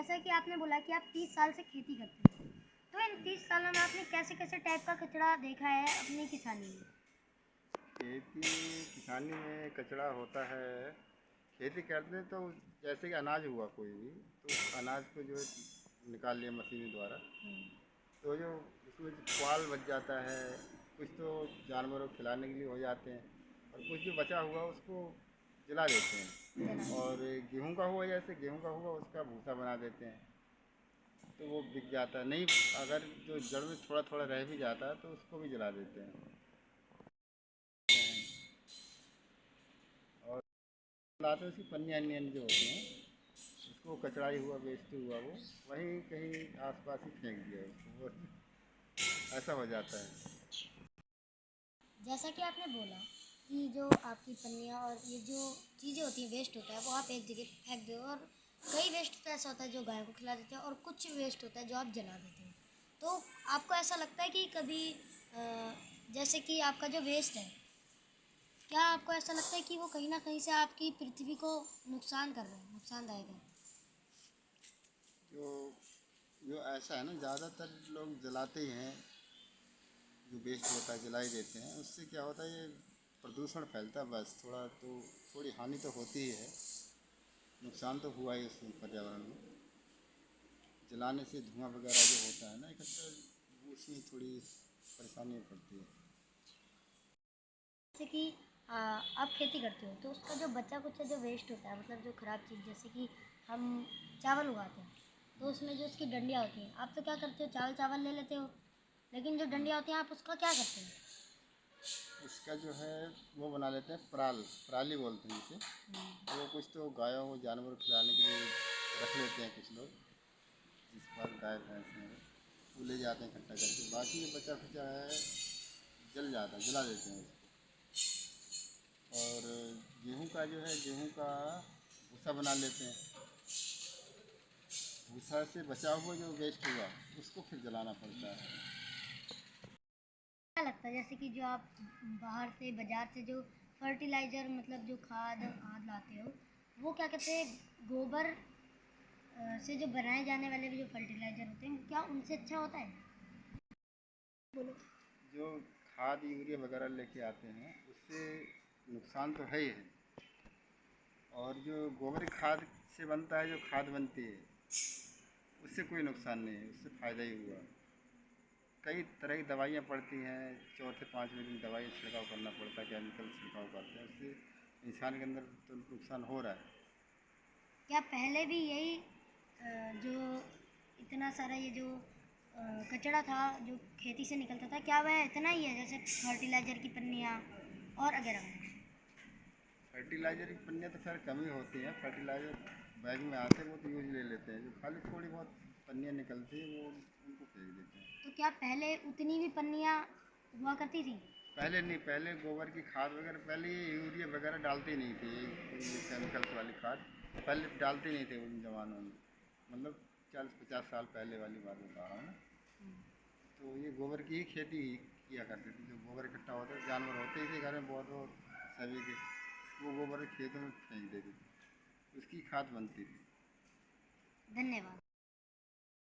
जैसा कि आपने बोला कि आप 30 साल से खेती करते हैं, तो इन 30 सालों में आपने कैसे-कैसे टाइप का कचरा देखा है अपनी किसानी में? खेती किसानी में कचरा होता है। खेती करते हैं तो जैसे कि अनाज हुआ कोई भी, तो अनाज को जो है निकाल लिया मशीन द्वारा, तो जो उसमें जो पुआल बच जाता है, कुछ तो जानवरों को खिलाने के लिए हो जाते हैं और कुछ जो बचा हुआ उसको जला देते हैं। और गेहूं का हुआ, जैसे गेहूं का हुआ उसका भूसा बना देते हैं, तो वो बिक जाता है। नहीं, अगर जो जड़ में थोड़ा थोड़ा रह भी जाता है तो उसको भी जला देते हैं। और लाते उसकी पन्नी अन्य जो होती हैं, उसको कचरा ही हुआ, वेस्ट हुआ, वो वहीं कहीं आसपास ही फेंक दिया उसको, वो ऐसा हो जाता है। जैसा कि आपने बोला कि जो आपकी पन्नियाँ और ये जो चीज़ें होती हैं, वेस्ट होता है, वो आप एक जगह फेंक दो और कई वेस्ट तो ऐसा होता है जो गाय को खिला देते हैं और कुछ वेस्ट होता है जो आप जला देते हैं। तो आपको ऐसा लगता है कि कभी जैसे कि आपका जो वेस्ट है, क्या आपको ऐसा लगता है कि वो कहीं न कहीं से आपकी पृथ्वी को नुकसान कर रहा है, नुकसानदायक है? जो जो ऐसा है ना, ज़्यादातर लोग जलाते ही हैं, जो वेस्ट होता है जला ही देते हैं। उससे क्या होता है, ये प्रदूषण फैलता है, बस थोड़ा तो थोड़ी हानि तो होती ही है, नुकसान तो हुआ ही उसमें पर्यावरण में। जलाने से धुआं वगैरह जो होता है ना इकट्ठा, उसमें थोड़ी परेशानी पड़ती है। जैसे कि आप खेती करते हो तो उसका जो बचा कुचा जो वेस्ट होता है, मतलब जो ख़राब चीज़, जैसे कि हम चावल उगाते हैं तो उसमें जो उसकी डंडियाँ होती हैं, आप तो क्या करते हो, चावल चावल ले लेते हो, लेकिन जो डंडियाँ होती हैं आप उसका क्या करते हो? उसका जो है वो बना लेते हैं, पराली बोलते हैं इसे। वो कुछ तो गायों को, जानवर को खिलाने के लिए रख लेते हैं कुछ लोग, जिस पर गाय भैंस हैं वो ले जाते हैं इकट्ठा करके। बाकी ये बचा खुचा है जल जाता है, जला देते हैं उसको। और गेहूं का जो है, गेहूं का भूसा बना लेते हैं। भूसा से बचा हुआ जो वेस्ट हुआ उसको फिर जलाना पड़ता है। क्या लगता है जैसे कि जो आप बाहर से बाजार से जो फर्टिलाइज़र, मतलब जो खाद खाद लाते हो, वो क्या कहते हैं, गोबर से जो बनाए जाने वाले भी जो फर्टिलाइज़र होते हैं, क्या उनसे अच्छा होता है? बोलो। जो खाद यूरिया वगैरह लेके आते हैं उससे नुकसान तो है ही है। और जो गोबर खाद से बनता है, जो खाद बनती है, उससे कोई नुकसान नहीं है, उससे फ़ायदा ही हुआ। कई तरह की दवाइयाँ पड़ती हैं, चौथे पाँचवें दिन दवाई छिड़काव करना पड़ता है, केमिकल छिड़काव करते हैं, उससे इंसान के अंदर तो नुकसान हो रहा है। क्या पहले भी यही जो इतना सारा ये जो कचरा था जो खेती से निकलता था, क्या वह इतना ही है जैसे फर्टिलाइज़र की पन्नियाँ और वगैरह वगैरह? फर्टिलाइज़र की पन्नियाँ तो खैर कम ही होती हैं, फर्टिलाइज़र बैग में आते हैं वो तो यूज ले लेते हैं। जो खाली थोड़ी बहुत पन्नियाँ निकलती हैं वो उनको फेंक देते हैं। तो क्या पहले उतनी भी पन्नियाँ हुआ करती थी? पहले नहीं, पहले गोबर की खाद वगैरह, पहले ये यूरिया वगैरह डालते ही नहीं थे, ये केमिकल्स वाली खाद पहले डालते नहीं थे उन ज़मानों में। मतलब 40-50 साल पहले वाली बात बता रहा हूँ ना। तो ये गोबर की ही खेती ही किया करते थे। जो गोबर इकट्ठा होता है, जानवर होते ही थे घर में बहुत बहुत सभी के, वो गोबर खेतों में फेंक देते थे, उसकी खाद बनती थी। धन्यवाद।